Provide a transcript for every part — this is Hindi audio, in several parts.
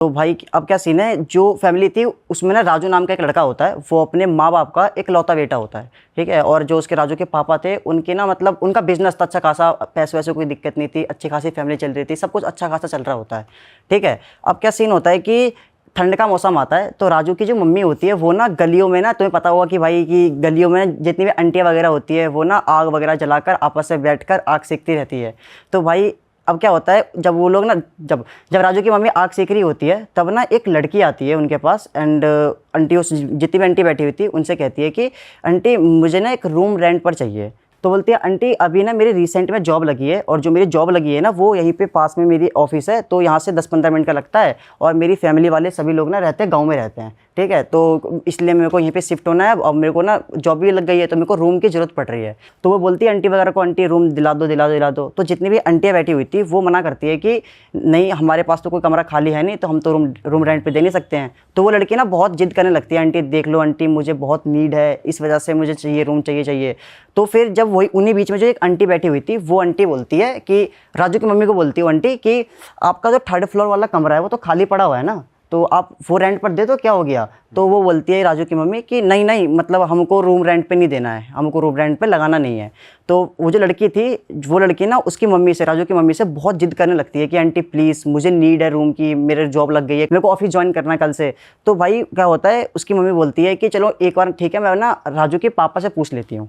तो भाई अब क्या सीन है, जो फैमिली थी उसमें ना राजू नाम का एक लड़का होता है, वो अपने माँ बाप का एक लौता बेटा होता है, ठीक है। और जो उसके राजू के पापा थे उनके ना मतलब उनका बिजनेस था अच्छा खासा, पैसे वैसे कोई दिक्कत नहीं थी, अच्छी खासी फैमिली चल रही थी, सब कुछ अच्छा खासा चल रहा होता है, ठीक है। अब क्या सीन होता है कि ठंड का मौसम आता है, तो राजू की जो मम्मी होती है वो ना गलियों में ना, तुम्हें पता होगा कि भाई कि गलियों में जितनी भी आंटियाँ वगैरह होती है वो ना आग वगैरह जलाकर आपस में बैठकर आग सेकती रहती है। तो भाई अब क्या होता है, जब वो लोग ना जब जब राजू की मम्मी आग सेक रही होती है तब ना एक लड़की आती है उनके पास, एंड आंटी उस जितनी भी आंटी बैठी हुई थी उनसे कहती है कि आंटी मुझे ना एक रूम रेंट पर चाहिए। तो बोलती है आंटी अभी ना मेरी रिसेंट में जॉब लगी है, और जो मेरी जॉब लगी है ना वो यहीं पे पास में मेरी ऑफिस है, तो यहाँ से 10-15 मिनट का लगता है, और मेरी फैमिली वाले सभी लोग ना रहते हैं गाँव में रहते हैं, ठीक है। तो इसलिए मेरे को यहीं पे शिफ्ट होना है, और मेरे को ना जॉब भी लग गई है तो मेरे को रूम की ज़रूरत पड़ रही है। तो वो बोलती है आंटी वगैरह को, आंटी रूम दिला दो दिला दो दिला दो। तो जितनी भी आंटियाँ बैठी हुई थी वो मना करती है कि नहीं हमारे पास तो कोई कमरा खाली है नहीं, तो हम तो रूम रेंट पे दे नहीं सकते हैं। तो वो लड़की ना बहुत जिद करने लगती है, आंटी देख लो आंटी मुझे बहुत नीड है, इस वजह से मुझे चाहिए रूम, चाहिए चाहिए। तो फिर जब वही उन्हीं बीच में जो एक आंटी बैठी हुई थी वो आंटी बोलती है कि राजू की मम्मी को बोलती है आंटी कि आपका जो 3rd फ्लोर वाला कमरा है वो तो खाली पड़ा हुआ है ना, तो आप वो रेंट पर दे दो, क्या हो गया। तो वो बोलती है राजू की मम्मी कि नहीं नहीं मतलब हमको रूम रेंट पे नहीं देना है, हमको रूम रेंट पे लगाना नहीं है। तो वो जो लड़की थी, वो लड़की ना उसकी मम्मी से, राजू की मम्मी से बहुत जिद करने लगती है कि आंटी प्लीज़ मुझे नीड है रूम की, मेरे जॉब लग गई है, मेरे को ऑफिस ज्वाइन करना है कल से। तो भाई क्या होता है, उसकी मम्मी बोलती है कि चलो एक बार ठीक है मैं ना राजू के पापा से पूछ लेती हूँ।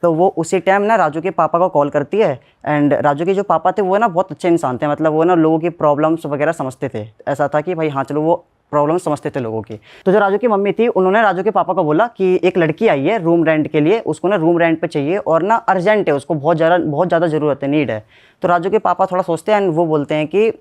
तो वो उसी टाइम ना राजू के पापा को कॉल करती है, एंड राजू के जो पापा थे वो ना बहुत अच्छे इंसान थे, मतलब वो ना लोगों की प्रॉब्लम्स वगैरह समझते थे, ऐसा था कि भाई हाँ चलो वो प्रॉब्लम समझते थे लोगों की। तो जो राजू की मम्मी थी उन्होंने राजू के पापा को बोला कि एक लड़की आई है रूम रेंट के लिए, उसको ना रूम रेंट पे चाहिए और ना अर्जेंट है, उसको बहुत ज़्यादा ज़रूरत है, नीड है। तो राजू के पापा थोड़ा सोचते हैं एंड वो बोलते हैं कि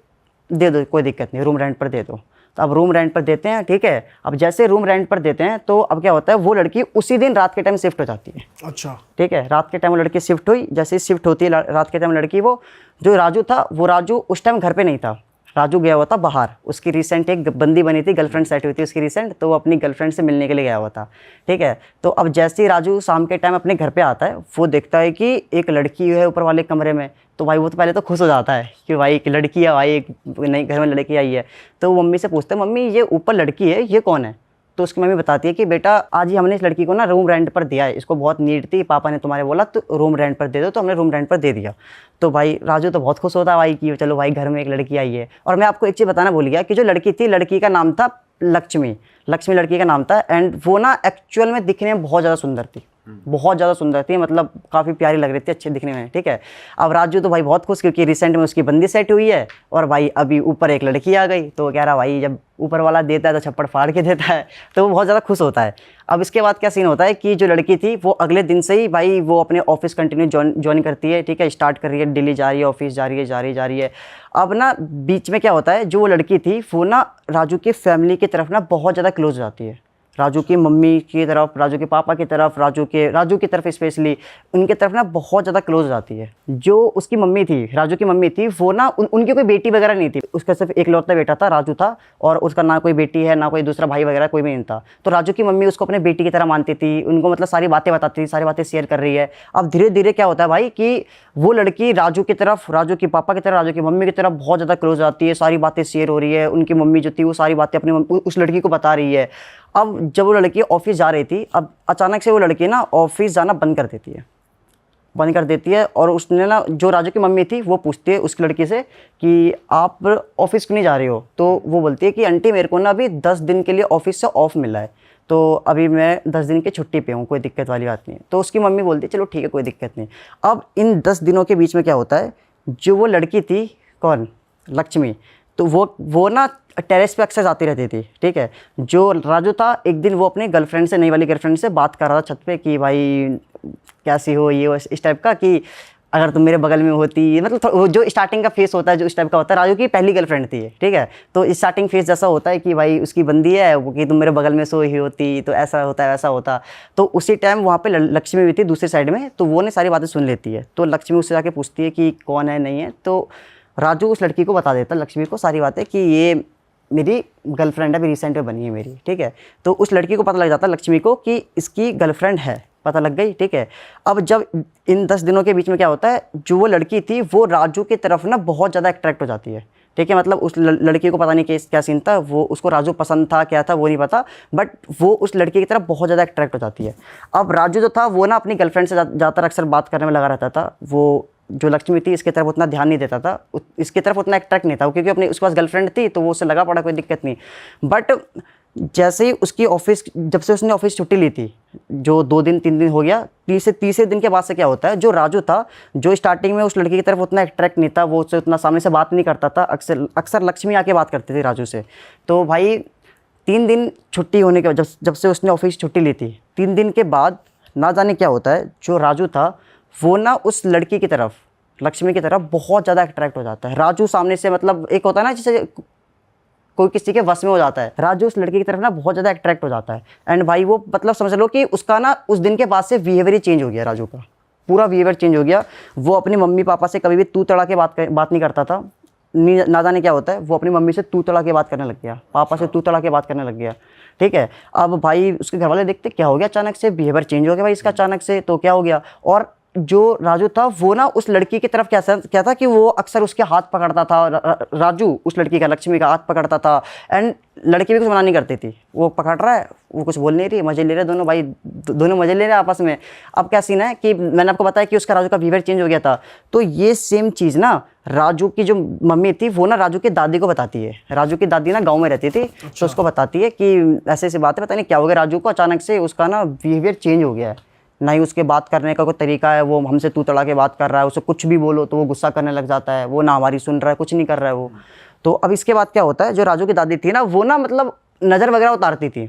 दे दो कोई दिक्कत नहीं, रूम रेंट पर दे दो। तो अब रूम रेंट पर देते हैं, ठीक है। अब जैसे रूम रेंट पर देते हैं तो अब क्या होता है, वो लड़की उसी दिन रात के टाइम शिफ्ट हो जाती है। अच्छा, ठीक है, रात के टाइम वो लड़की शिफ्ट हुई, जैसे शिफ्ट होती है रात के टाइम लड़की, वो जो राजू था वो राजू उस टाइम घर पे नहीं था, राजू गया हुआ था बाहर, उसकी रिसेंट एक बंदी बनी थी, गर्लफ्रेंड सेट हुई थी उसकी रिसेंट, तो वो अपनी गर्लफ्रेंड से मिलने के लिए गया हुआ था, ठीक है। तो अब जैसे ही राजू शाम के टाइम अपने घर पे आता है वो देखता है कि एक लड़की है ऊपर वाले कमरे में। तो भाई वो तो पहले तो खुश हो जाता है कि भाई एक लड़की है, भाई एक नई घर में लड़की आई है। तो वो मम्मी से पूछते हैं मम्मी ये ऊपर लड़की है ये कौन है। तो उसकी मम्मी बताती है कि बेटा आज ही हमने इस लड़की को ना रूम रेंट पर दिया है, इसको बहुत नीड थी, पापा ने तुम्हारे बोला तो रूम रेंट पर दे दो, तो हमने रूम रेंट पर दे दिया। तो भाई राजू तो बहुत खुश होता है भाई कि चलो भाई घर में एक लड़की आई है। और मैं आपको एक चीज़ बताना भूल गया कि जो लड़की थी, लड़की का नाम था लक्ष्मी, लक्ष्मी लड़की का नाम था, एंड वो ना एक्चुअल में दिखने में बहुत ज़्यादा सुंदर थी, बहुत ज़्यादा सुंदर थी, मतलब काफ़ी प्यारी लग रही थी, अच्छे दिखने में, ठीक है। अब राजू तो भाई बहुत खुश क्योंकि रिसेंट में उसकी बंदी सेट हुई है, और भाई अभी ऊपर एक लड़की आ गई, तो वो कह रहा भाई जब ऊपर वाला देता है तो छप्पड़ फाड़ के देता है, तो वो बहुत ज़्यादा खुश होता है। अब इसके बाद क्या सीन होता है कि जो लड़की थी वो अगले दिन से ही भाई वो अपने ऑफिस कंटिन्यू ज्वाइन करती है, ठीक है, स्टार्ट कर रही है, दिल्ली जा रही है, ऑफिस जा रही है। अब ना बीच में क्या होता है, जो वो लड़की थी वो ना राजू की फैमिली की तरफ ना बहुत ज़्यादा क्लोज हो जाती है, राजू की मम्मी की तरफ, राजू के पापा की तरफ, राजू की तरफ स्पेशली उनकी तरफ ना बहुत ज़्यादा क्लोज हो जाती है। जो उसकी मम्मी थी, राजू की मम्मी थी, वो ना उनकी कोई बेटी वगैरह नहीं थी, उसका सिर्फ एक लौता बेटा था, राजू था, और उसका ना कोई बेटी है ना कोई दूसरा भाई वगैरह कोई भी नहीं था। तो राजू की मम्मी उसको अपने बेटी की तरह मानती थी, उनको मतलब सारी बातें बताती थी, सारी बातें शेयर कर रही है। अब धीरे धीरे क्या होता है भाई कि वो लड़की राजू की तरफ, राजू के पापा की तरफ, राजू की मम्मी की तरफ बहुत ज़्यादा क्लोज आती है, सारी बातें शेयर हो रही है, उनकी मम्मी जो थी वो सारी बातें अपनी उस लड़की को बता रही है। अब जब वो लड़की ऑफिस जा रही थी, अब अचानक से वो लड़की ना ऑफिस जाना बंद कर देती है, और उसने ना जो राजू की मम्मी थी वो पूछती है उस लड़की से कि आप ऑफिस क्यों नहीं जा रही हो। तो वो बोलती है कि आंटी मेरे को ना अभी 10 दिन के लिए ऑफिस से ऑफ मिला है, तो अभी मैं 10 दिन की छुट्टी पे हूँ, कोई दिक्कत वाली बात नहीं है। तो उसकी मम्मी बोलती है चलो ठीक है कोई दिक्कत नहीं। अब इन 10 दिनों के बीच में क्या होता है, जो वो लड़की थी, कौन, लक्ष्मी, तो वो ना टेरेस पे अक्सर जाती रहती थी, ठीक है। जो राजू था एक दिन वो अपनी गर्लफ्रेंड से, नई वाली गर्लफ्रेंड से बात कर रहा था छत पे कि भाई कैसी हो, ये वो इस टाइप का, कि अगर तुम मेरे बगल में होती, मतलब वो जो स्टार्टिंग का फेस होता है जो इस टाइप का होता है, राजू की पहली गर्लफ्रेंड थी, ठीक है। तो स्टार्टिंग फेस जैसा होता है कि भाई उसकी बंदी है वो, कि तुम मेरे बगल में सोई होती तो ऐसा होता है वैसा होता। तो उसी टाइम वहाँ पे लक्ष्मी भी थी दूसरी साइड में, तो वो ने सारी बातें सुन लेती है। तो लक्ष्मी उससे जाके पूछती है कि कौन है नहीं है, तो राजू उस लड़की को बता देता लक्ष्मी को सारी बातें कि ये मेरी गर्लफ्रेंड है, अभी रिसेंट में बनी है मेरी, ठीक है। तो उस लड़की को पता लग जाता लक्ष्मी को कि इसकी गर्लफ्रेंड है, पता लग गई, ठीक है। अब जब इन 10 दिनों के बीच में क्या होता है, जो वो लड़की थी वो राजू की तरफ ना बहुत ज़्यादा अट्रैक्ट हो जाती है, ठीक है, मतलब उस लड़की को पता नहीं क्या सीन था, वो उसको राजू पसंद था क्या था वो नहीं पता, बट वो उस लड़की की तरफ बहुत ज़्यादा अट्रैक्ट हो जाती है। अब राजू जो था वो ना अपनी गर्लफ्रेंड से ज़्यादातर अक्सर बात करने में लगा रहता था। वो जो लक्ष्मी थी इसकी तरफ उतना ध्यान नहीं देता था, इसकी तरफ उतना अट्रैक्ट नहीं था, क्योंकि अपनी उसके पास गर्लफ्रेंड थी तो वो उससे लगा पड़ा, कोई दिक्कत नहीं। बट जैसे ही उसकी ऑफिस, जब से उसने ऑफिस छुट्टी ली थी, जो 2 दिन 3 दिन हो गया, तीसरे दिन के बाद से क्या होता है, जो राजू था, जो स्टार्टिंग में उस लड़की की तरफ उतना अट्रैक्ट नहीं था, वो उससे उतना सामने से बात नहीं करता था, अक्सर लक्ष्मी आके बात करती थी राजू से। तो भाई 3 दिन छुट्टी होने के बाद, जब से उसने ऑफिस छुट्टी ली थी, 3 दिन के बाद ना जाने क्या होता है, जो राजू था वो ना उस लड़की की तरफ, लक्ष्मी की तरफ बहुत ज़्यादा अट्रैक्ट हो जाता है। राजू सामने से, मतलब एक होता है ना जैसे कोई किसी के वश में हो जाता है, राजू उस लड़की की तरफ ना बहुत ज़्यादा अट्रैक्ट हो जाता है। एंड भाई वो मतलब समझ लो कि उसका ना उस दिन के बाद से बिहेवियर ही चेंज हो गया, राजू का पूरा बिहेवियर चेंज हो गया। वो अपनी मम्मी पापा से कभी भी तू तड़ा के बात नहीं करता था, ना जाने क्या होता है, वो अपनी मम्मी से तू तड़ा के बात करने लग गया, पापा से तू तड़ा के बात करने लग गया। ठीक है, अब भाई उसके घर वाले देखते क्या हो गया, अचानक से बिहेवियर चेंज हो गया भाई इसका अचानक से, तो क्या हो गया। और जो राजू था वो ना उस लड़की की तरफ क्या था कि वो अक्सर उसके हाथ पकड़ता था, राजू उस लड़की का, लक्ष्मी का हाथ पकड़ता था। एंड लड़की भी कुछ मना नहीं करती थी, वो पकड़ रहा है, वो कुछ बोल नहीं रही, मजे ले रहे दोनों भाई, दोनों मजे ले रहे आपस में। अब क्या सीन है कि मैंने आपको बताया कि उसका राजू का बिहेवियर चेंज हो गया था, तो ये सेम चीज़ ना राजू की जो मम्मी थी वो ना राजू की दादी को बताती है। राजू की दादी ना गाँव में रहती थी, तो उसको बताती है कि ऐसे ऐसी बात है, पता नहीं क्या हो गया राजू को, अचानक से उसका ना बिहेवियर चेंज हो गया है, ना ही उसके बात करने का कोई तरीका है, वो हमसे तू तड़ा के बात कर रहा है, उसे कुछ भी बोलो तो वो गुस्सा करने लग जाता है, वो ना हमारी सुन रहा है, कुछ नहीं कर रहा है वो। तो अब इसके बाद क्या होता है, जो राजू की दादी थी ना वो ना मतलब नज़र वगैरह उतारती थी।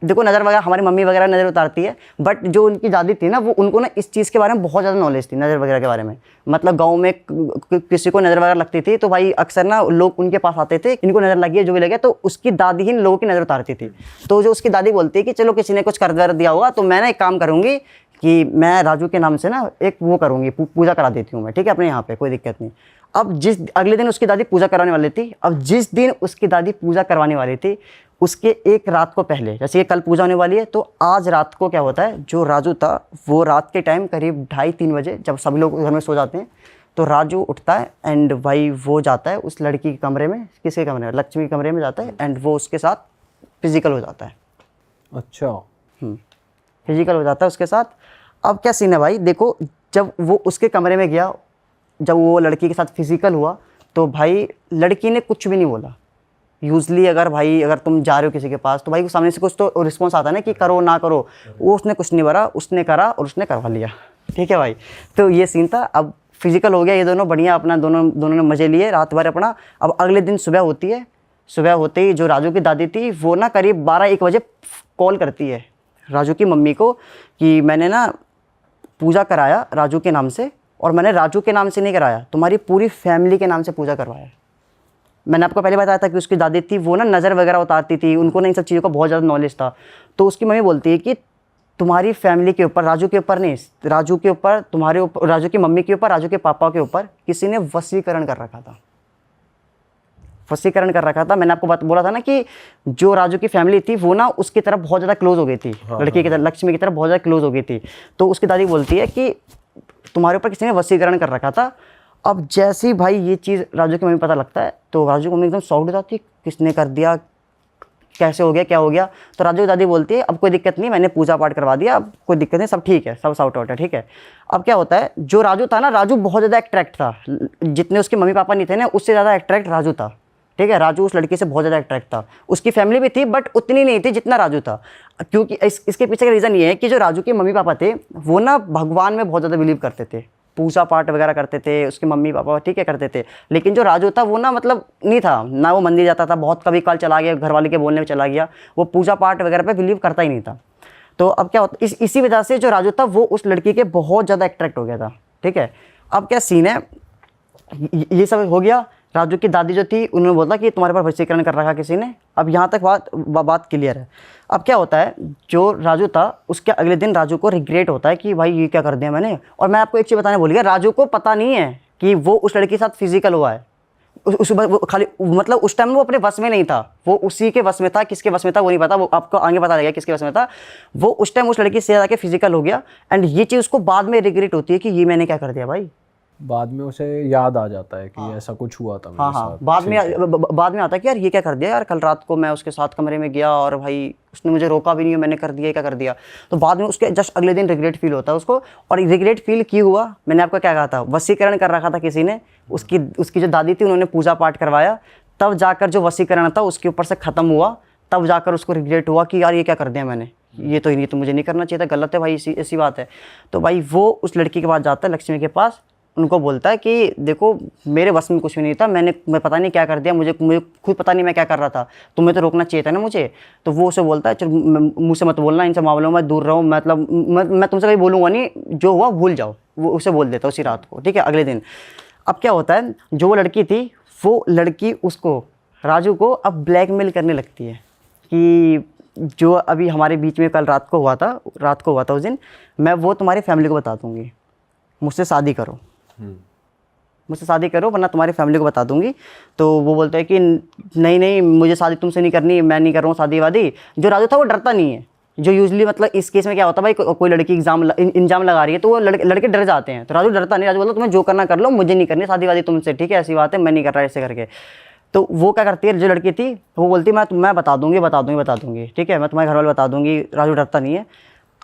देखो नज़र वगैरह हमारी मम्मी वगैरह नज़र उतारती है, बट जो उनकी दादी थी ना वो उनको ना इस चीज़ के बारे में बहुत ज़्यादा नॉलेज थी, नज़र वगैरह के बारे में। मतलब गांव में किसी को नज़र वगैरह लगती थी तो भाई अक्सर ना लोग उनके पास आते थे, इनको नज़र लगी है जो भी लगे, तो उसकी दादी ही लोगों की नज़र उतारती थी। तो जो उसकी दादी बोलती है कि चलो किसी ने कुछ कर दिया होगा, तो मैं ना एक काम करूँगी कि मैं राजू के नाम से ना एक वो करूँगी, पूजा करा देती हूँ मैं, ठीक है, अपने यहाँ पे कोई दिक्कत नहीं। अब अगले दिन उसकी दादी पूजा करवाने वाली थी, अब जिस दिन उसकी दादी पूजा करवाने वाली थी उसके एक रात को पहले, जैसे ये कल पूजा होने वाली है, तो आज रात को क्या होता है, जो राजू था वो रात के टाइम करीब 2:30-3 बजे, जब सभी लोग घर में सो जाते हैं, तो राजू उठता है एंड भाई वो जाता है उस लड़की के कमरे में, किसके कमरे में, लक्ष्मी के कमरे में जाता है, एंड वो उसके साथ फिजिकल हो जाता है। अच्छा, फिजिकल हो जाता है उसके साथ। अब क्या सीन है भाई, देखो जब वो उसके कमरे में गया, जब वो लड़की के साथ फिजिकल हुआ, तो भाई लड़की ने कुछ भी नहीं बोला। यूजली अगर तुम जा रहे हो किसी के पास तो भाई सामने से कुछ तो रिस्पॉन्स आता है ना कि करो ना करो, वो उसने कुछ नहीं भरा, उसने करा और उसने करवा लिया। ठीक है भाई, तो ये सीन था। अब फिजिकल हो गया, ये दोनों बढ़िया अपना दोनों ने मज़े लिए रात भर अपना। अब अगले दिन सुबह होती है, सुबह होते ही जो राजू की दादी थी वो ना करीब 12-1 बजे कॉल करती है राजू की मम्मी को कि मैंने ना पूजा कराया राजू के नाम से, और मैंने राजू के नाम से नहीं कराया, तुम्हारी पूरी फैमिली के नाम से पूजा करवाया। मैंने आपको पहले बताया था कि उसकी दादी थी वो ना नज़र वगैरह उतारती थी, उनको ना इन सब चीज़ों का बहुत ज़्यादा नॉलेज था। तो उसकी मम्मी बोलती है कि तुम्हारी फैमिली के ऊपर, राजू के ऊपर नहीं, राजू के ऊपर, तुम्हारे ऊपर, राजू की मम्मी के ऊपर, राजू के पापा के ऊपर किसी ने वशीकरण कर रखा था, वशीकरण कर रखा था। मैंने आपको बोला था ना कि जो राजू की फैमिली थी वो ना उसकी तरफ बहुत ज़्यादा क्लोज हो गई थी, लड़की की तरफ, लक्ष्मी की तरफ बहुत ज़्यादा क्लोज हो गई थी। तो उसकी दादी बोलती है कि तुम्हारे ऊपर किसी ने वशीकरण कर रखा था। अब जैसे ही भाई ये चीज़ राजू की मम्मी पता लगता है तो राजू की मम्मी एकदम शॉक्ड हो जाती है, किसने कर दिया, कैसे हो गया, क्या हो गया। तो राजू की दादी बोलती है अब कोई दिक्कत नहीं, मैंने पूजा पाठ करवा दिया, अब कोई दिक्कत नहीं, सब ठीक है, सब सॉर्ट आउट है, ठीक है। अब क्या होता है, जो राजू था ना, राजू बहुत ज़्यादा अट्रैक्ट था, जितने उसके मम्मी पापा नहीं थे ना उससे ज़्यादा अट्रैक्ट राजू था। ठीक है, राजू उस लड़की से बहुत ज़्यादा अट्रैक्ट था। उसकी फैमिली भी थी बट उतनी नहीं थी जितना राजू था, क्योंकि इसके पीछे का रीज़न ये है कि जो राजू के मम्मी पापा थे वो ना भगवान में बहुत ज़्यादा बिलीव करते थे, पूजा पाठ वगैरह करते थे, उसके मम्मी पापा ठीक है करते थे। लेकिन जो राजू था वो ना मतलब नहीं था ना, वो मंदिर जाता था, बहुत कभी काल चला गया, घर वाले के बोलने में चला गया, वो पूजा पाठ वगैरह पे बिलीव करता ही नहीं था। तो अब क्या होता, इसी वजह से जो राजू था वो उस लड़की के बहुत ज़्यादा अट्रैक्ट हो गया था। ठीक है, अब क्या सीन है, ये सब हो गया। राजू की दादी जो थी उन्होंने बोला कि तुम्हारे पर वशीकरण कर रखा किसी ने। अब यहाँ तक बात क्लियर है। अब क्या होता है, जो राजू था उसके अगले दिन राजू को रिग्रेट होता है कि भाई ये क्या कर दिया मैंने। और मैं आपको एक चीज़ बताने भूल गया, राजू को पता नहीं है कि वो उस लड़की के साथ फिजिकल हुआ है। वो खाली मतलब उस टाइम वो अपने वश में नहीं था, वो उसी के वश में था, किसके वश में था वो नहीं पता, वो आपको आगे पता लगेगा किसके वश में था। वो उस टाइम उस लड़की से जाके फिजिकल हो गया एंड ये चीज़ उसको बाद में रिग्रेट होती है कि ये मैंने क्या कर दिया भाई, बाद में उसे याद आ जाता है कि ऐसा कुछ हुआ था मेरे साथ। बाद में आता है कि यार ये क्या कर दिया यार, कल रात को मैं उसके साथ कमरे में गया और भाई उसने मुझे रोका भी नहीं, मैंने कर दिया, क्या कर दिया। तो बाद में उसके जस्ट अगले दिन रिग्रेट फील होता है उसको। और रिग्रेट फील क्यों हुआ, मैंने आपको क्या कहा था, वशीकरण कर रखा था किसी ने, उसकी जो दादी थी उन्होंने पूजा पाठ करवाया, तब जाकर जो वशीकरण था उसके ऊपर से ख़त्म हुआ, तब जाकर उसको रिग्रेट हुआ कि यार ये क्या कर दिया मैंने, ये तो मुझे नहीं करना चाहिए था, गलत है भाई, ऐसी बात है। तो भाई वो उस लड़की के पास जाता है, लक्ष्मी के पास, उनको बोलता है कि देखो मेरे वश में कुछ भी नहीं था, मैं पता नहीं क्या कर दिया, मुझे खुद पता नहीं मैं क्या कर रहा था, तुम्हें तो रोकना चाहिए था ना मुझे। तो वो उसे बोलता है चल मुँह से मत बोलना, इनसे मामलों में दूर रहो, मतलब मैं तुमसे कभी बोलूँगा नहीं, जो हुआ भूल जाओ। वो उसे बोल देता उसी रात को, ठीक है। अगले दिन अब क्या होता है, जो वो लड़की थी वो लड़की उसको, राजू को, अब ब्लैकमेल करने लगती है कि जो अभी हमारे बीच में कल रात को हुआ था उस दिन, मैं वो तुम्हारी फैमिली को बता दूंगी, मुझसे शादी करो, मुझसे शादी करो वरना तुम्हारी फैमिली को बता दूंगी। तो वो बोलता है कि नहीं मुझे शादी तुमसे नहीं करनी, मैं नहीं कर रहा हूँ शादी वादी। जो राजू था वो डरता नहीं है, जो यूजुअली मतलब इस केस में क्या होता है भाई, कोई लड़की इंजाम लगा रही है तो वो लड़के डर जाते हैं। तो राजू डरता नहीं, राजू बोलता तुम्हें जो करना कर लो, मुझे नहीं करनी शादी वादी तुमसे, ठीक है, ऐसी बात है, मैं नहीं कर रहा ऐसे करके। तो वो क्या करती है, जो लड़की थी वो बोलती है मैं बता दूंगी, ठीक है, मैं तुम्हारे घर वाले बता दूंगी। राजू डरता नहीं है।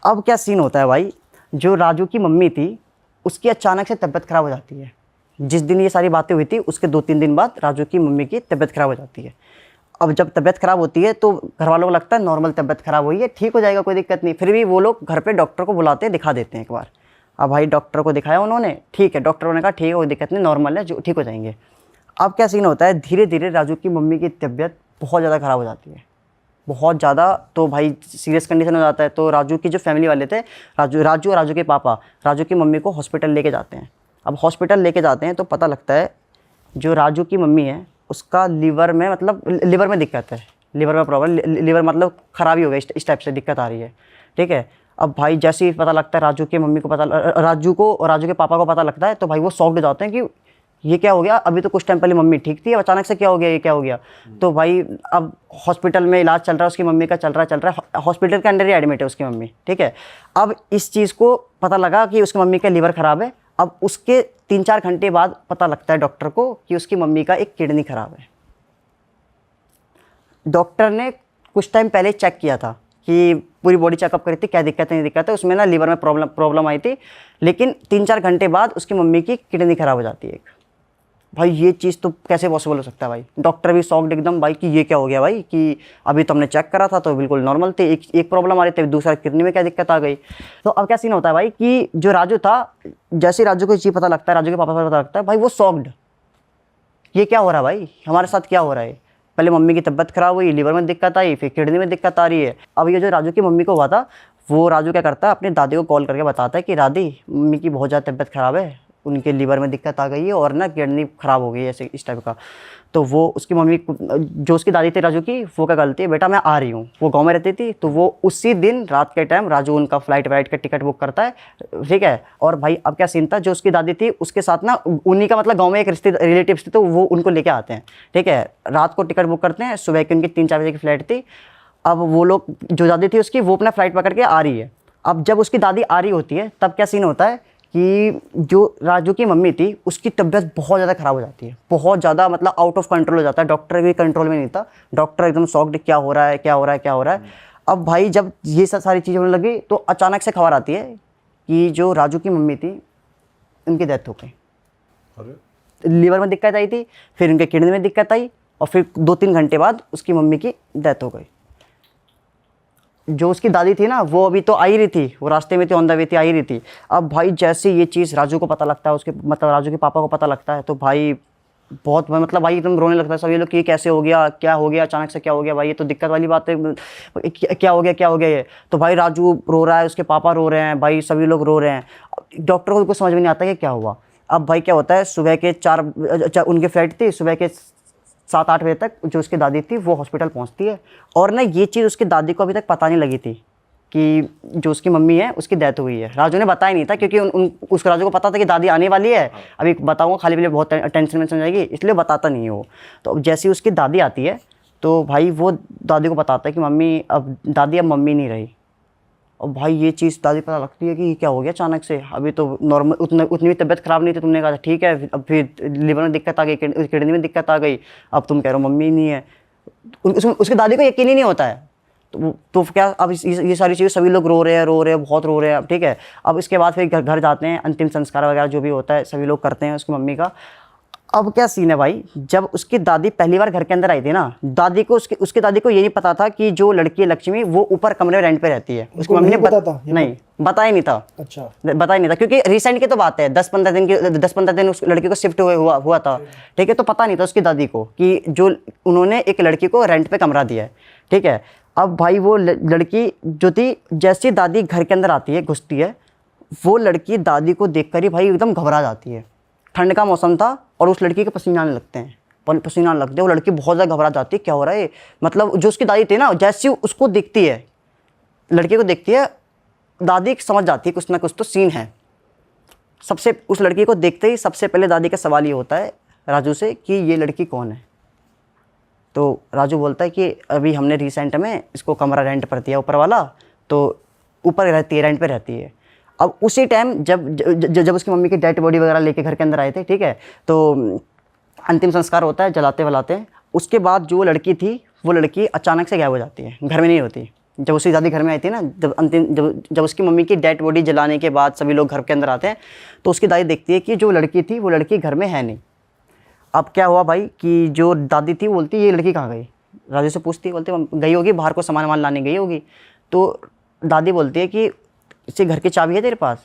अब क्या सीन होता है भाई, जो राजू की मम्मी थी उसकी अचानक से तबीयत खराब हो जाती है। जिस दिन ये सारी बातें हुई थी उसके 2-3 दिन बाद राजू की मम्मी की तबीयत खराब हो जाती है। अब जब तबीयत खराब होती है तो घर वालों को लगता है नॉर्मल तबीयत खराब हुई है, ठीक हो जाएगा, कोई दिक्कत नहीं। फिर भी वो लोग घर पे डॉक्टर को बुलाते हैं, दिखा देते हैं एक बार। अब भाई डॉक्टर को दिखाया उन्होंने, ठीक है, डॉक्टरों ने कहा ठीक है कोई दिक्कत नहीं, नॉर्मल है, जो ठीक हो जाएंगे। अब क्या सीन होता है, धीरे धीरे राजू की मम्मी की तबीयत बहुत ज़्यादा ख़राब हो जाती है, बहुत ज़्यादा। तो भाई सीरियस कंडीशन हो जाता है। तो राजू की जो फैमिली वाले थे, राजू और राजू के पापा राजू की मम्मी को हॉस्पिटल लेके जाते हैं। अब हॉस्पिटल लेके जाते हैं तो पता लगता है जो राजू की मम्मी है उसका लीवर में दिक्कत है, लीवर में प्रॉब्लम, लीवर मतलब ख़राबी हो गई, इस टाइप से दिक्कत आ रही है, ठीक है। अब भाई जैसे ही पता लगता है राजू की मम्मी को राजू के पापा को पता लगता है, तो भाई वो शॉक्ड हो जाते हैं कि ये क्या हो गया, अभी तो कुछ टाइम पहले मम्मी ठीक थी, अब अचानक से क्या हो गया, ये क्या हो गया। तो भाई अब हॉस्पिटल में इलाज चल रहा है उसकी मम्मी का, चल रहा है, हॉस्पिटल के अंदर ही एडमिट है उसकी मम्मी, ठीक है। अब इस चीज़ को पता लगा कि उसकी मम्मी का लीवर ख़राब है। अब उसके 3-4 घंटे बाद पता लगता है डॉक्टर को कि उसकी मम्मी का एक किडनी ख़राब है। डॉक्टर ने कुछ टाइम पहले चेक किया था कि पूरी बॉडी चेकअप करी थी, क्या दिक्कत है नहीं दिक्कत है, उसमें ना लीवर में प्रॉब्लम आई थी। लेकिन 3-4 घंटे बाद उसकी मम्मी की किडनी ख़राब हो जाती है। भाई ये चीज़ तो कैसे पॉसिबल हो सकता है भाई, डॉक्टर भी शॉक्ड एकदम भाई कि ये क्या हो गया भाई, कि अभी तो हमने चेक करा था तो बिल्कुल नॉर्मल थे, एक प्रॉब्लम आ रही थी, दूसरा किडनी में क्या दिक्कत आ गई। तो अब क्या सीन होता है भाई कि जो राजू था, जैसे राजू को ये चीज़ पता लगता है, राजू के पापा को पता लगता है, भाई वो शॉक्ड, ये क्या हो रहा है भाई, हमारे साथ क्या हो रहा है। पहले मम्मी की तबीयत खराब हुई, लीवर में दिक्कत आई, फिर किडनी में दिक्कत आ रही है। अब ये जो राजू की मम्मी को हुआ था, वो राजू क्या करता है, अपनी दादी को कॉल करके बताता है कि दादी मम्मी की बहुत ज़्यादा तबीयत खराब है, उनके लीवर में दिक्कत आ गई है और ना किडनी ख़राब हो गई है, ऐसे इस टाइप का। तो वो उसकी मम्मी, जो उसकी दादी थी राजू की, वो क्या करती है, बेटा मैं आ रही हूँ, वो गांव में रहती थी, तो वो उसी दिन रात के टाइम राजू उनका फ्लाइट का टिकट बुक करता है, ठीक है। और भाई अब क्या सीन था, जो उसकी दादी थी उसके साथ ना उन्हीं का मतलब गाँव में एक रिलेटिव्स थे, तो वो उनको लेके आते हैं, ठीक है। रात को टिकट बुक करते हैं, सुबह की उनकी 3-4 बजे की फ़्लाइट थी। अब वो लोग, जो दादी थी उसकी, वो अपना फ़्लाइट पकड़ के आ रही है। अब जब उसकी दादी आ रही होती है तब क्या सीन होता है कि जो राजू की मम्मी थी उसकी तबीयत बहुत ज़्यादा ख़राब हो जाती है, बहुत ज़्यादा, मतलब आउट ऑफ कंट्रोल हो जाता है। डॉक्टर भी कंट्रोल में नहीं था, डॉक्टर एकदम शॉक्ड, क्या हो रहा है। अब भाई जब ये सारी चीज़ें होने लगी तो अचानक से खबर आती है कि जो राजू की मम्मी थी उनकी डेथ हो गई। लीवर में दिक्कत आई थी, फिर उनके किडनी में दिक्कत आई, और फिर 2-3 घंटे बाद उसकी मम्मी की डेथ हो गई। जो उसकी दादी थी ना, वो अभी तो आ ही रही थी, वो रास्ते में थी, ऑन द वे थी, आ ही रही थी। अब भाई जैसे ये चीज़ राजू को पता लगता है, उसके मतलब राजू के पापा को पता लगता है, तो भाई बहुत, मतलब भाई एकदम रोने लगता है सब, ये लोग कि ये कैसे हो गया, क्या हो गया, अचानक से क्या हो गया भाई, ये तो दिक्कत वाली बात है, क्या हो गया ये। तो भाई राजू रो रहा है, उसके पापा रो रहे हैं, भाई सभी लोग रो रहे हैं। डॉक्टर को कुछ समझ में नहीं आता कि क्या हुआ। अब भाई क्या होता है, सुबह के 4 उनकी फ्लाइट थी, सुबह के 7-8 बजे तक जो उसकी दादी थी वो हॉस्पिटल पहुंचती है। और ना ये चीज़ उसकी दादी को अभी तक पता नहीं लगी थी कि जो उसकी मम्मी है उसकी डेथ हुई है। राजू ने बताया नहीं था, क्योंकि उस राजू को पता था कि दादी आने वाली है, अभी बताऊंगा खाली पीले बहुत टेंशन में जाएगी, इसलिए बताता नहीं है वो। तो अब जैसे उसकी दादी आती है तो भाई वो दादी को बताता है कि मम्मी अब, दादी अब मम्मी नहीं रही, और भाई ये चीज़ दादी पता लगती है कि ये क्या हो गया अचानक से, अभी तो नॉर्मल उतनी भी तबीयत ख़राब नहीं थी, तुमने कहा था ठीक है, अब फिर लिवर में दिक्कत आ गई, किडनी में दिक्कत आ गई, अब तुम कह रहे हो मम्मी नहीं है। उसकी दादी को यकीन ही नहीं होता है। तो क्या अब ये सारी चीज़ें, सभी लोग रो रहे हैं, बहुत रो रहे हैं। अब ठीक है, अब इसके बाद फिर घर जाते हैं, अंतिम संस्कार वगैरह जो भी होता है सभी लोग करते हैं उसकी मम्मी का। अब क्या सीन है भाई, जब उसकी दादी पहली बार घर के अंदर आई थी ना, दादी को उसकी दादी को ये नहीं पता था कि जो लड़की है लक्ष्मी वो ऊपर कमरे में रेंट पे रहती है। उसकी मम्मी ने नहीं बताया नहीं था। अच्छा, बताया नहीं था क्योंकि रिसेंट की तो बात है, 10-15 दिन उस लड़की को शिफ्ट हुआ था। ठीक है, तो पता नहीं था उसकी दादी को कि जो उन्होंने एक लड़की को रेंट पे कमरा दिया है। ठीक है, अब भाई वो लड़की जो थी, जैसी दादी घर के अंदर आती है, घुसती है, वो लड़की दादी को देखकर ही भाई एकदम घबरा जाती है। ठंड का मौसम था और उस लड़की के पसीने आने लगते हैं, पसीना आने लगते हैं, वो लड़की बहुत ज़्यादा घबरा जाती है, क्या हो रहा है। मतलब जो उसकी दादी थी ना, जैसी उसको दिखती है, लड़की को देखती है, दादी समझ जाती है कुछ ना कुछ तो सीन है। सबसे उस लड़की को देखते ही सबसे पहले दादी का सवाल ये होता है राजू से कि ये लड़की कौन है। तो राजू बोलता है कि अभी हमने रिसेंट में इसको कमरा रेंट पर दिया ऊपर वाला, तो ऊपर रहती है, रेंट पे रहती है। अब उसी टाइम जब उसकी मम्मी की डेड बॉडी वगैरह लेके घर के अंदर आए थे, ठीक है, तो अंतिम संस्कार होता है, जलाते वलाते हैं। उसके बाद जो लड़की थी वो लड़की अचानक से गायब हो जाती है, घर में नहीं होती। जब उसकी दादी घर में आई थी ना, जब उसकी मम्मी की डेड बॉडी जलाने के बाद सभी लोग घर के अंदर आते हैं, तो उसकी दादी देखती है कि जो लड़की थी वो लड़की घर में है नहीं। अब क्या हुआ भाई कि जो दादी थी बोलती ये लड़की कहाँ गई, राजू से पूछती, बोलती गई होगी बाहर को सामान लाने गई होगी। तो दादी बोलती है कि इससे घर की चाबी है तेरे पास।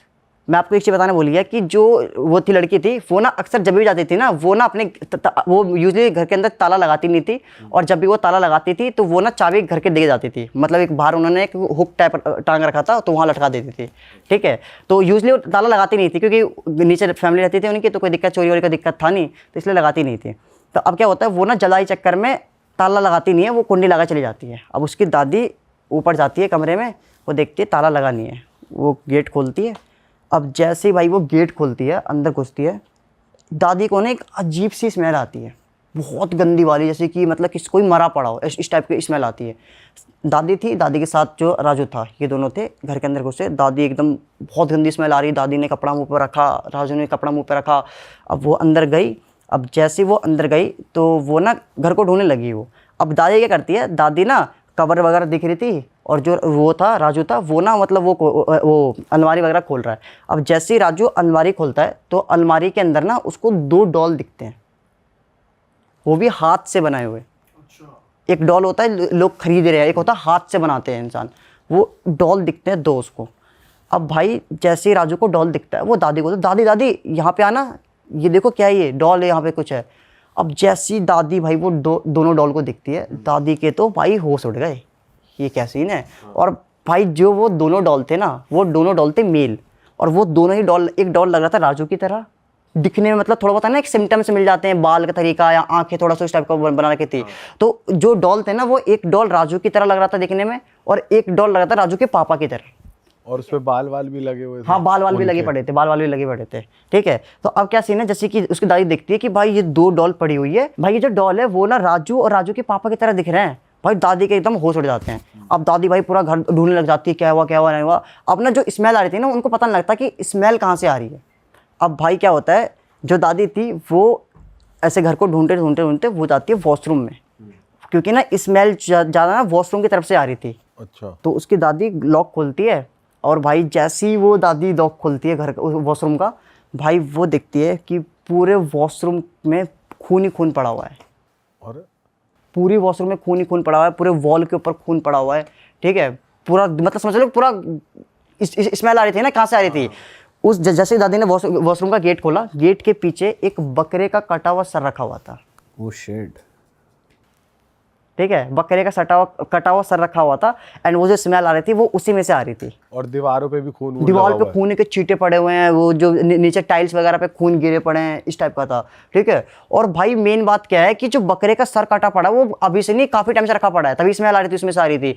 मैं आपको एक चीज़ बताना भूल गया कि जो वो थी लड़की थी, वो ना अक्सर जब भी जाती थी ना, वो ना अपने वो यूजली घर के अंदर ताला लगाती नहीं थी, और जब भी वो ताला लगाती थी तो वो ना चाबी घर के दे जाती थी। मतलब एक बाहर उन्होंने एक हुक टाइप टांग रखा था, तो वहाँ लटका देती थी। ठीक है, तो यूजली वो ताला लगाती नहीं थी क्योंकि नीचे फैमिली रहती थी उनकी, तो कोई दिक्कत चोरी वोरी का दिक्कत था नहीं, तो इसलिए लगाती नहीं थी। तो अब क्या होता है, वो ना जलाई चक्कर में ताला लगाती नहीं है, वो कुंडी लगा चली जाती है। अब उसकी दादी ऊपर जाती है कमरे में, वो देखती है ताला लगा नहीं है, वो गेट खोलती है। अब जैसे ही भाई वो गेट खोलती है, अंदर घुसती है, दादी को ना एक अजीब सी स्मेल आती है, बहुत गंदी वाली, जैसे कि मतलब किसी कोई मरा पड़ा हो, इस टाइप की स्मेल आती है। दादी थी, दादी के साथ जो राजू था, ये दोनों थे घर के अंदर घुसे। दादी एकदम बहुत गंदी स्मेल आ रही, दादी ने कपड़ा मुँह पर रखा, राजू ने कपड़ा मुँह पर रखा। अब वो अंदर गई। अब जैसे वो अंदर गई तो वो ना घर को ढूंढने लगी वो। अब दादी क्या करती है, दादी ना कवर वगैरह दिख रही थी, और जो वो था राजू था, वो ना मतलब वो अलमारी वगैरह खोल रहा है। अब जैसे ही राजू अलमारी खोलता है तो अलमारी के अंदर ना उसको 2 डॉल दिखते हैं, वो भी हाथ से बनाए हुए। एक डॉल होता है लोग खरीद रहे हैं, एक होता है हाथ से बनाते हैं इंसान, वो डॉल दिखते हैं 2 उसको। अब भाई जैसे ही राजू को डॉल दिखता है, वो दादी को, दादी दादी यहाँ पे आना, ये देखो क्या है, ये डॉल है, यहाँ पे कुछ है। अब जैसी दादी भाई वो दोनों डॉल को दिखती है, दादी के तो भाई होश उड़ गए, ये क्या सीन है। और भाई जो वो दोनों डॉल थे ना, वो दोनों डॉल थे मेल, और वो दोनों ही डॉल, एक डॉल लग रहा था राजू की तरह दिखने में, मतलब थोड़ा बहुत ना एक सिम्टम्स मिल जाते हैं, बाल का तरीका या आंखें थोड़ा सा इस टाइप का बना रखी थी। तो जो डॉल थे ना, वो एक डॉल राजू की तरह लग रहा था दिखने में, और एक डॉल लग रहा था राजू के पापा की तरह। और उसपे बाल वाल भी लगे हुए थे। हाँ, बाल वाल भी लगे पड़े थे, बाल वाल भी लगे पड़े थे। ठीक है, तो अब क्या सीन है, जैसे कि उसकी दादी देखती है कि भाई ये 2 डॉल पड़ी हुई है, भाई ये जो डॉल है वो ना राजू और राजू के पापा की तरह दिख रहे हैं। भाई दादी के एकदम होश उड़ जाते हैं। अब दादी भाई पूरा घर ढूंढने लग जाती है, क्या हुआ क्या हुआ नहीं हुआ। अब ना जो स्मेल आ रही थी ना, उनको पता नहीं लगता कि स्मेल कहाँ से आ रही है। अब भाई क्या होता है, जो दादी थी वो ऐसे घर को ढूंढते ढूंढते ढूंढते वो जाती है वॉशरूम में, क्योंकि ना स्मेल ज़्यादा ना वॉशरूम की तरफ से आ रही थी। अच्छा। तो उसकी दादी लॉक खोलती है, और भाई जैसी वो दादी लॉक खोलती है घर वॉशरूम का, भाई वो देखती है कि पूरे वॉशरूम में खून ही खून पड़ा हुआ है। और पूरी वॉशरूम में खून ही खून पड़ा हुआ है, पूरे वॉल के ऊपर खून पड़ा हुआ है। ठीक है, पूरा मतलब समझ लो पूरा स्मेल आ रही थी ना, कहाँ से आ रही थी। उस जैसे दादी ने वॉशरूम का गेट खोला, गेट के पीछे एक बकरे का कटा हुआ सर रखा हुआ था। वो शिट। ठीक है, बकरे का कटा हुआ सर रखा हुआ था, एंड वो जो स्मेल आ रही थी वो उसी में से आ रही थी। और दीवारों पे भी खून, दीवार पे खून के छींटे पड़े हुए हैं, वो जो नीचे टाइल्स वगैरह पे खून गिरे पड़े हैं, इस टाइप का था। ठीक है, और भाई मेन बात क्या है कि जो बकरे का सर काटा पड़ा वो अभी से नहीं, काफी टाइम से रखा पड़ा है, तभी स्मेल आ रही थी, उसमें से आ रही थी।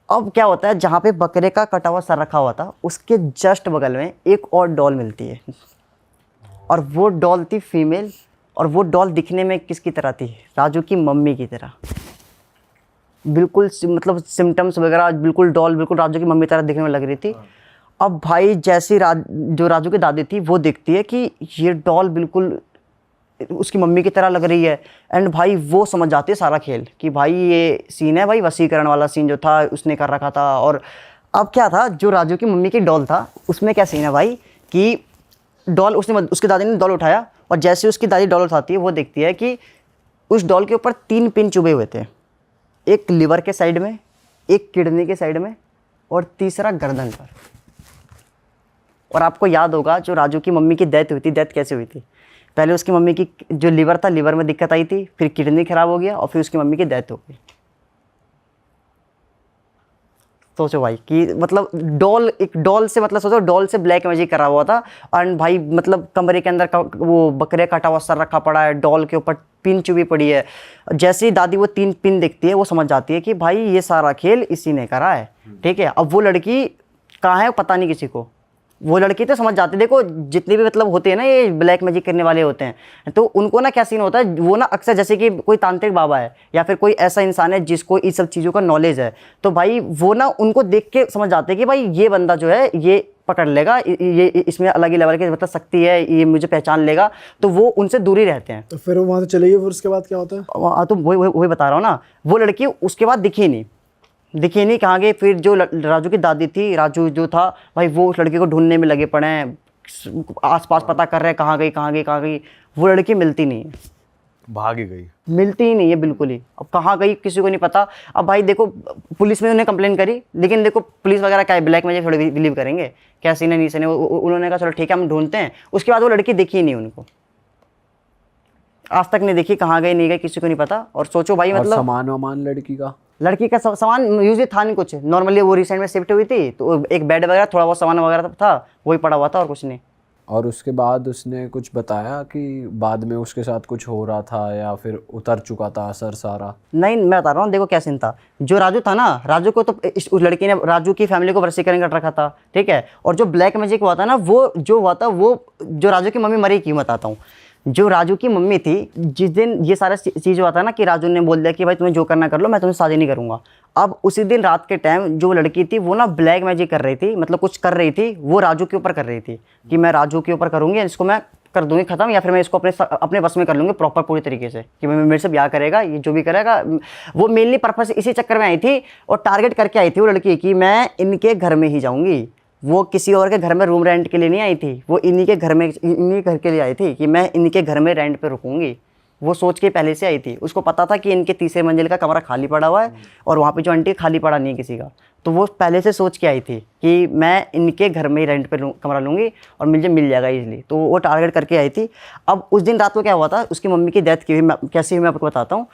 अब क्या होता है, जहाँ पे बकरे का कटा हुआ सर रखा हुआ था उसके जस्ट बगल में एक और डॉल मिलती है, और वो डॉल थी फीमेल, और वो डॉल दिखने में किसकी तरह थी, राजू की मम्मी की तरह। बिल्कुल मतलब सिम्टम्स वगैरह बिल्कुल डॉल बिल्कुल राजू की मम्मी तरह दिखने में लग रही थी। अब भाई जैसी जो राजू की दादी थी वो देखती है कि ये डॉल बिल्कुल उसकी मम्मी की तरह लग रही है, एंड भाई वो समझ जाती है सारा खेल कि भाई ये सीन है भाई वसीकरण वाला सीन जो था उसने कर रखा था। और अब क्या था, जो राजू की मम्मी की डॉल था उसमें क्या सीन है भाई कि डॉल उसकी दादी ने डॉल उठाया, और जैसे उसकी दादी डॉल उठाती है वो देखती है कि उस डॉल के ऊपर 3 पिन चुभे हुए थे, एक लिवर के साइड में, एक किडनी के साइड में, और तीसरा गर्दन पर। और आपको याद होगा जो राजू की मम्मी की डेथ हुई थी, डेथ कैसे हुई थी? पहले उसकी मम्मी की जो लिवर था, लिवर में दिक्कत आई थी, फिर किडनी खराब हो गया, और फिर उसकी मम्मी की डेथ हो गई। सोचो भाई कि मतलब एक डॉल से मतलब सोचो डॉल से ब्लैक मैजिक करा हुआ था, एंड भाई मतलब कमरे के अंदर वो बकरे काटा हुआ सर रखा पड़ा है, डॉल के ऊपर पिन चुभी पड़ी है। जैसे ही दादी वो 3 पिन देखती है वो समझ जाती है कि भाई ये सारा खेल इसी ने करा है। ठीक है, अब वो लड़की कहाँ है पता नहीं किसी को, वो लड़की तो समझ जाती है। देखो जितने भी मतलब होते हैं ना ये ब्लैक मैजिक करने वाले होते हैं, तो उनको ना क्या सीन होता है, वो ना अक्सर जैसे कि कोई तांत्रिक बाबा है या फिर कोई ऐसा इंसान है जिसको इस सब चीज़ों का नॉलेज है, तो भाई वो ना उनको देख के समझ जाते हैं कि भाई ये बंदा जो है ये पकड़ लेगा, ये इसमें अलग ही लेवल की मतलब शक्ति है, ये मुझे पहचान लेगा, तो वो उनसे दूर ही रहते हैं। तो फिर वो वहाँ से चले गए, फिर उसके बाद क्या होता है? तो वही बता रहा हूँ ना, वो लड़की उसके बाद दिखी नहीं कहाँ गई। फिर जो राजू की दादी थी, राजू जो था भाई, वो उस लड़की को ढूंढने में लगे पड़े हैं, आसपास पता कर रहे हैं कहाँ गई। वो लड़की मिलती नहीं है, भाग ही गई। मिलती ही नहीं है बिल्कुल ही। अब कहाँ गई किसी को नहीं पता। अब भाई देखो पुलिस में उन्हें कंप्लेन करी, लेकिन देखो पुलिस वगैरह क्या है, ब्लैक मैजिक थोड़ी बिलीव करेंगे, क्या सीन है नहीं सीन है। उन्होंने कहा चलो ठीक है हम ढूंढते हैं। उसके बाद वो लड़की दिखी ही नहीं, उनको आज तक नहीं देखी, कहाँ गई नहीं गई किसी को नहीं पता। और सोचो भाई और मतलब सामान वामान लड़की का सामान यूजली था नहीं कुछ, नॉर्मली वो रिसेंट में शिफ्ट हुई थी, तो एक बेड वगैरह थोड़ा बहुत सामान वगैरह था वही पड़ा हुआ था और कुछ नहीं। और उसके बाद उसने कुछ बताया कि बाद में उसके साथ कुछ हो रहा था या फिर उतर चुका था असर सारा? नहीं मैं बता रहा हूँ, देखो क्या सीन था। जो राजू था ना, राजू को तो उस लड़की ने राजू की फैमिली को वशीकरण कर रखा था, ठीक है। और जो ब्लैक मैजिक हुआ था ना, वो जो हुआ था वो जो राजू की मम्मी मरी क्यों बताता हूँ। जो राजू की मम्मी थी, जिस दिन ये सारा चीज़ हुआ था ना कि राजू ने बोल दिया कि भाई तुम्हें जो करना कर लो, मैं तुम्हें शादी नहीं करूँगा। अब उसी दिन रात के टाइम जो लड़की थी वो ना ब्लैक मैजिक कर रही थी, मतलब कुछ कर रही थी, वो राजू के ऊपर कर रही थी कि मैं राजू के ऊपर करूँगी, इसको मैं कर दूंगी ख़त्म, या फिर मैं इसको अपने बस में कर लूँगी प्रॉपर पूरी तरीके से कि मैं मेरे से ब्याह करेगा, ये जो भी करेगा। वो मेनली पर्पस इसी चक्कर में आई थी और टारगेट करके आई थी वो लड़की कि मैं इनके घर में ही जाऊँगी। वो किसी और के घर में रूम रेंट के लिए नहीं आई थी, वो इन्हीं के घर के लिए आई थी कि मैं इनके घर में रेंट पे रुकूंगी। वो सोच के पहले से आई थी, उसको पता था कि इनके तीसरे मंजिल का कमरा खाली पड़ा हुआ है और वहाँ पे जो आंटी खाली पड़ा नहीं है किसी का, तो वो पहले से सोच के आई थी कि मैं इनके घर में ही रेंट पे कमरा लूँगी और मुझे मिल जाएगा ईजिली। तो वो टारगेट करके आई थी। अब उस दिन रात को क्या हुआ था, उसकी मम्मी की डेथ की हुई, कैसी हुई मैं आपको बताता हूँ।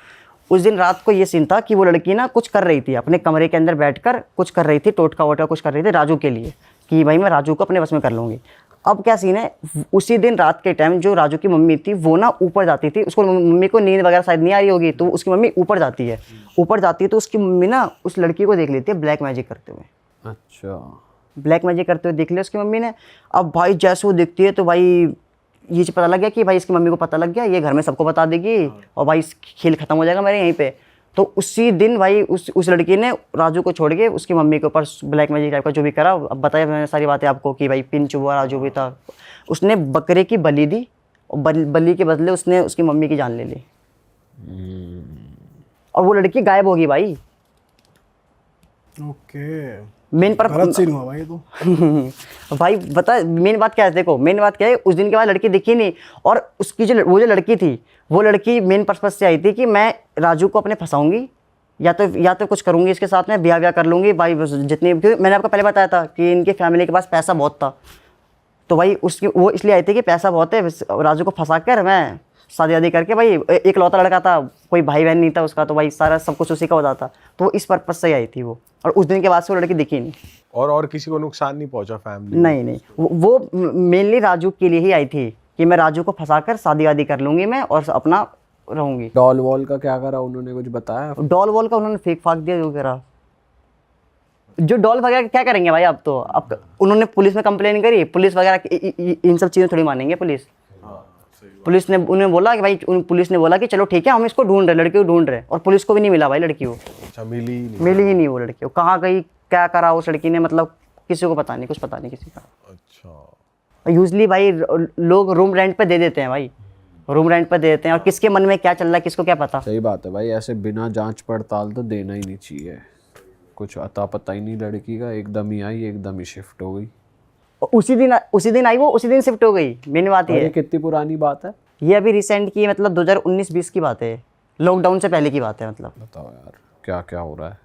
उस दिन रात को ये सीन था कि वो लड़की ना कुछ कर रही थी, अपने कमरे के अंदर बैठकर कुछ कर रही थी, टोटका वोटका कुछ कर रही थी राजू के लिए कि भाई मैं राजू को अपने बस में कर लूँगी। अब क्या सीन है, उसी दिन रात के टाइम जो राजू की मम्मी थी वो ना ऊपर जाती थी, उसको मम्मी को नींद वगैरह शायद नहीं आ रही होगी, तो उसकी मम्मी ऊपर जाती है। तो उसकी मम्मी ना उस लड़की को देख लेती है ब्लैक मैजिक करते हुए। अच्छा, ब्लैक मैजिक करते हुए देख लिया उसकी मम्मी ने। अब भाई जैसे वो देखती है तो भाई ये पता लग गया कि भाई इसकी मम्मी को पता लग गया, ये घर में सबको बता देगी और भाई खेल खत्म हो जाएगा मेरे यहीं पे। तो उसी दिन भाई उस लड़की ने राजू को छोड़ के उसकी मम्मी के ऊपर ब्लैक मैजिक टाइप का जो भी करा, अब बताया मैंने सारी बातें आपको कि भाई पिन चुभा राजू भी था। उसने बकरे की बलि दी और बलि के बदले उसने उसकी मम्मी की जान ले ली और वो लड़की गायब होगी भाई। ओके, मेन पर गलत सीन हुआ भाई तो। भाई बता मेन बात क्या है, देखो मेन बात क्या है, उस दिन के बाद लड़की दिखी नहीं। और उसकी वो जो लड़की थी, वो लड़की मेन पर्पस से आई थी कि मैं राजू को अपने फंसाऊंगी या तो कुछ करूंगी इसके साथ में, ब्याह कर लूंगी भाई जितनी, क्योंकि मैंने आपको पहले बताया था कि इनकी फैमिली के पास पैसा बहुत था। तो भाई उसकी वो इसलिए आई थी कि पैसा बहुत है, राजू को फंसा कर मैं शादी वादी करके, भाई एक लौता लड़का था, कोई भाई बहन नहीं था उसका, तो भाई सारा सब कुछ उसी का हो जाता। तो वो इस पर्पस से आई थी वो। और उस दिन के बाद से वो लड़की दिखी नहीं। और किसी को नुकसान नहीं पहुंचा फैमिली? नहीं, वो मेनली राजू के लिए ही आई थी कि मैं राजू को फंसाकर शादी वादी कर लूंगी मैं और अपना रहूंगी। डॉल वॉल का क्या करा, उन्होंने कुछ बताया? डॉल वॉल का उन्होंने फेंक फाक दिया जो करा। जो डॉल वगैरह क्या करेंगे भाई, अब उन्होंने पुलिस में कंप्लेन करी, पुलिस वगैरह इन सब चीज़ें थोड़ी मानेंगे पुलिस। पुलिस ने उन्हें बोला कि भाई पुलिस ने बोला कि चलो ठीक है हम इसको ढूंढ रहे, लड़की को ढूंढ रहे, और पुलिस को भी नहीं मिला भाई लड़की को। अच्छा, मिली ही नहीं। मिली ही नहीं वो लड़की को, कहाँ गई, क्या करा उस लड़की ने, मतलब किसी को पता नहीं, कुछ पता नहीं किसी का। अच्छा, यूजली भाई लोग रूम रेंट पे दे देते हैं भाई, रूम रेंट पे दे देते हैं, और किसके मन में क्या चल रहा है किसको क्या पता। सही बात है भाई, ऐसे बिना जांच पड़ताल तो देना ही नहीं चाहिए। कुछ अता पता ही नहीं लड़की का, एकदम ही आई एकदम ही शिफ्ट हो गई। और उसी दिन आई वो, उसी दिन शिफ्ट हो गई। मेन बात ये ये है, कितनी पुरानी बात है? ये अभी रिसेंट की, मतलब 2019-20 की बात है, लॉकडाउन से पहले की बात है मतलब। बताओ यार क्या क्या हो रहा है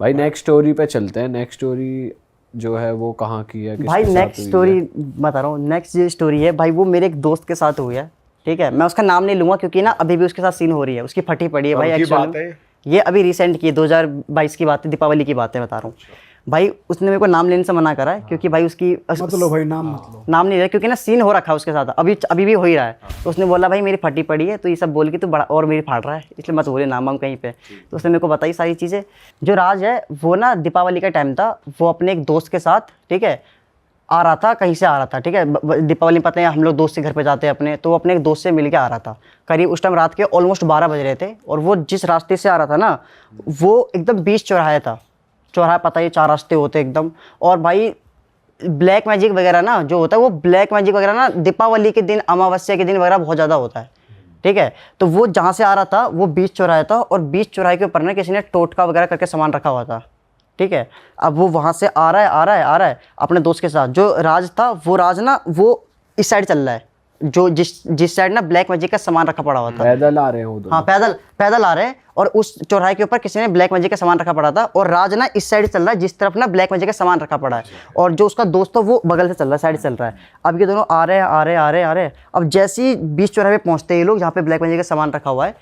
भाई। नेक्स्ट स्टोरी पे चलते हैं। नेक्स्ट स्टोरी जो है वो कहाँ की है, भाई किसके साथ नेक्स्ट हुई स्टोरी है? बता रहा हूँ। नेक्स्ट जो स्टोरी है भाई वो मेरे एक दोस्त के साथ हुई है, ठीक है। मैं उसका नाम नहीं लूंगा क्योंकि ना अभी भी उसके साथ सीन हो रही है, उसकी फटी पड़ी है भाई। कब की बात एक्चुअली है? ये अभी रिसेंट की है, 2022 की बात है, दीपावली की बात है बता रहा हूँ भाई। उसने मेरे को नाम लेने से मना करा है क्योंकि भाई उसकी मत लो भाई, नाम मत लो। नाम नहीं ले रहा क्योंकि ना सीन हो रखा है उसके साथ, अभी भी हो ही रहा है। तो उसने बोला भाई मेरी फटी पड़ी है, तो ये सब बोल के तू बड़ा और मेरी फाड़ रहा है, इसलिए मत बोले नाम वाम कहीं पे। तो उसने मेरे को बताई सारी चीज़ें। जो राज है वो ना दीपावली का टाइम था, वो अपने एक दोस्त के साथ, ठीक है, आ रहा था, कहीं से आ रहा था, ठीक है। दीपावली में पता है हम लोग दोस्त के घर पे जाते हैं अपने, तो वो अपने एक दोस्त से मिल के आ रहा था। करीब उस टाइम रात के ऑलमोस्ट 12 बज रहे थे, और वो जिस रास्ते से आ रहा था ना वो एकदम बीच चौराहा था। चौराहा पता ही 4 रास्ते होते एकदम। और भाई ब्लैक मैजिक वगैरह ना जो होता है, वो ब्लैक मैजिक वगैरह ना दीपावली के दिन, अमावस्या के दिन वगैरह बहुत ज़्यादा होता है, ठीक है। तो वो जहाँ से आ रहा था वो बीच चौराहा था, और बीच चौराहे के ऊपर ना किसी ने टोटका वगैरह करके सामान रखा हुआ था, ठीक है। अब वो वहाँ से आ रहा है अपने दोस्त के साथ। जो राज था वो राज ना वो इस साइड चल रहा है, जो जिस साइड ना ब्लैक मैजिक का सामान रखा पड़ा हुआ था। पैदल आ रहे हैं वो दोनों? हाँ पैदल आ रहे हैं, और उस चौराहे के ऊपर किसी ने ब्लैक मैजिक का सामान रखा पड़ा था, और राज ना इस साइड चल रहा है जिस तरफ ना ब्लैक मैजिक का सामान रखा पड़ा है, और जो उसका दोस्त था वो बगल से चल रहा है, साइड चल रहा है। अब ये दोनों आ रहे हैं। अब जैसे ही बीच चौराहे पे पहुंचते हैं ये लोग, जहाँ पे ब्लैक मैजिक का सामान रखा हुआ है,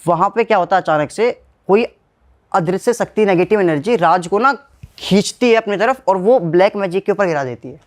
वहाँ पे क्या होता है, अचानक से कोई अदृश्य शक्ति, नेगेटिव एनर्जी राज को ना खींचती है अपनी तरफ, और वो ब्लैक मैजिक के ऊपर गिरा देती है।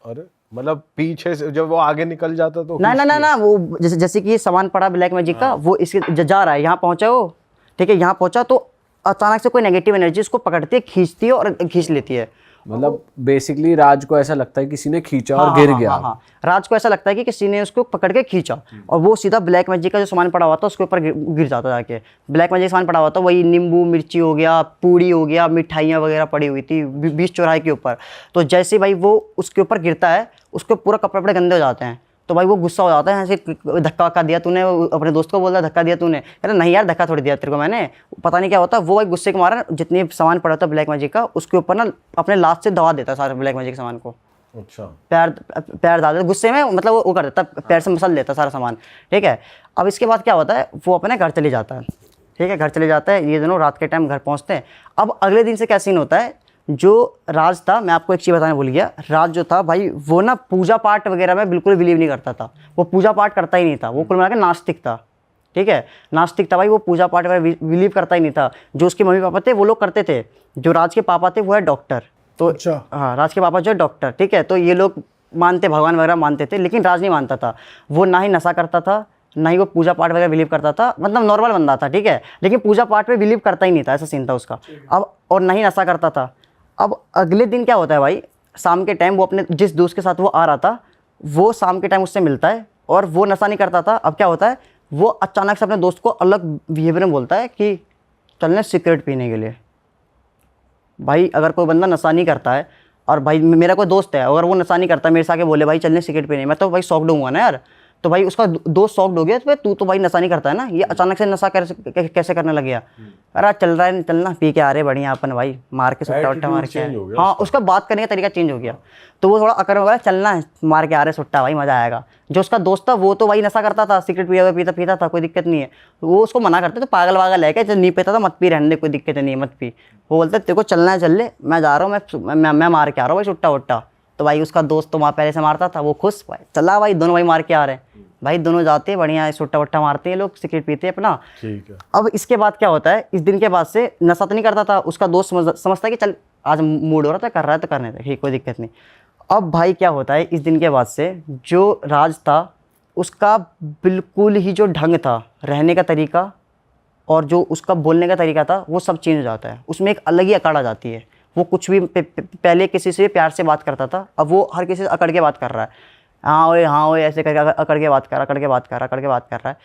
अरे मतलब पीछे से जब वो आगे निकल जाता तो ना वो जैसे कि ये सामान पड़ा ब्लैक मैजिक का, वो इसके जा रहा है, यहाँ पहुंचा वो, ठीक है, यहाँ पहुंचा तो अचानक से कोई नेगेटिव एनर्जी उसको पकड़ती है, खींचती है और खींच लेती है। मतलब बेसिकली राज को ऐसा लगता है किसी ने खींचा और गिर गया। हाँ। राज को ऐसा लगता है कि किसी ने उसको पकड़ के खींचा, और वो सीधा ब्लैक मैजिक का जो सामान पड़ा हुआ था उसके ऊपर गिर जाता जाके। ब्लैक मैजिक सामान पड़ा हुआ था, वही नींबू मिर्ची हो गया, पूड़ी हो गया, मिठाइयाँ वगैरह पड़ी हुई थी बीच चौराहे के ऊपर। तो जैसे भाई वो उसके ऊपर गिरता है, उसके पूरा कपड़े वपड़े गंदे हो जाते हैं। तो भाई वो गुस्सा हो जाता है, ऐसे धक्का वक्का दिया तूने, अपने दोस्त को बोलता है धक्का दिया तूने, कह रहा नहीं यार धक्का थोड़ी दिया तेरे को मैंने, पता नहीं क्या होता। वो भाई गुस्से के मारा जितने सामान पड़ा था ब्लैक मैजिक का उसके ऊपर ना अपने लात से दबा देता है सारे ब्लैक मैजिक के सामान को। अच्छा, पैर डाल देता गुस्से में, मतलब वो कर देता, पैर से मसल देता सारा सामान, ठीक है। अब इसके बाद क्या होता है, वो अपने घर चले जाता है, ठीक है, घर चले जाता है। ये दोनों रात के टाइम घर पहुँचते हैं। अब अगले दिन से क्या सीन होता है, जो राज था, मैं आपको एक चीज़ बताने भूल गया, राज जो था भाई वो ना पूजा पाठ वगैरह में बिल्कुल बिलीव नहीं करता था। वो पूजा पाठ करता ही नहीं था, वो कुल मिला के नास्तिक था, ठीक है, नास्तिक था भाई। वो पूजा पाठ वगैरह बिलीव करता ही नहीं था। जो उसके मम्मी पापा थे वो लोग करते थे। जो राज के पापा थे वो है डॉक्टर, तो अच्छा। हाँ राज के पापा जो है डॉक्टर, ठीक है। तो ये लोग मानते, भगवान वगैरह मानते थे, लेकिन राज नहीं मानता था। वो ना ही नशा करता था, ना ही वो पूजा पाठ वगैरह बिलीव करता था, मतलब नॉर्मल बंदा था, ठीक है, लेकिन पूजा पाठ में बिलीव करता ही नहीं था, ऐसा सीन था उसका। अब और ना ही नशा करता था। अब अगले दिन क्या होता है भाई, शाम के टाइम वो अपने जिस दोस्त के साथ वो आ रहा था, वो शाम के टाइम उससे मिलता है, और वो नशा नहीं करता था। अब क्या होता है, वो अचानक से अपने दोस्त को अलग बिहेवियर में बोलता है कि चलने सिगरेट पीने के लिए। भाई अगर कोई बंदा नशा नहीं करता है, और भाई मेरा कोई दोस्त है अगर वो नशा नहीं करता, मेरे से आके बोले भाई चलने सिगरेट पीने, मैं तो भाई शॉक्ड होऊंगा ना यार। तो भाई उसका दोस्त शॉक्ड हो गया, तो तू तो भाई नशा नहीं करता है ना, ये अचानक से नशा कैसे करने लग गया। अरे चल रहा है, चलना पी के आ रहे बढ़िया अपन भाई, मार के सुट्टा वट्टा मार के। हाँ उसका बात करने का तरीका चेंज हो गया, तो वो थोड़ा अकड़ हो गया, चलना है मार के आ रहे सुट्टा भाई, मजा आएगा। जो उसका दोस्त था वो तो भाई नशा करता था, सिगरेट पीता था, कोई दिक्कत नहीं है। वो उसको मना करते तो पागल वागल है क्या, जब नहीं पीता था मत पी, रहने दे, कोई दिक्कत नहीं है मत पी। वो बोलते तेरे को चलना है चल ले, मैं जा रहा हूँ, मैं मार के आ रहा हूँ भाई सुट्टा वट्टा। तो भाई उसका दोस्त तो वहाँ पहले से मारता था, वो खुश भाई, चला भाई दोनों भाई मार के आ रहे हैं भाई, दोनों जाते हैं बढ़िया सुट्टा वट्टा मारते हैं लोग, सिगरेट पीते हैं अपना, ठीक है। अब इसके बाद क्या होता है, इस दिन के बाद से नशा तो नहीं करता था, उसका दोस्त समझता है कि चल आज मूड हो रहा था, कर रहा है तो करने दे, ठीक कोई दिक्कत नहीं। अब भाई क्या होता है, इस दिन के बाद से जो राज था उसका बिल्कुल ही जो ढंग था, रहने का तरीका और जो उसका बोलने का तरीका था, वो सब चेंज हो जाता है। उसमें एक अलग ही अकड़ आ जाती है। वो कुछ भी पहले किसी से प्यार से बात करता था, अब वो हर किसी से अकड़ के बात कर रहा है। हाँ ओए ऐसे करके अकड़ के बात कर रहा है।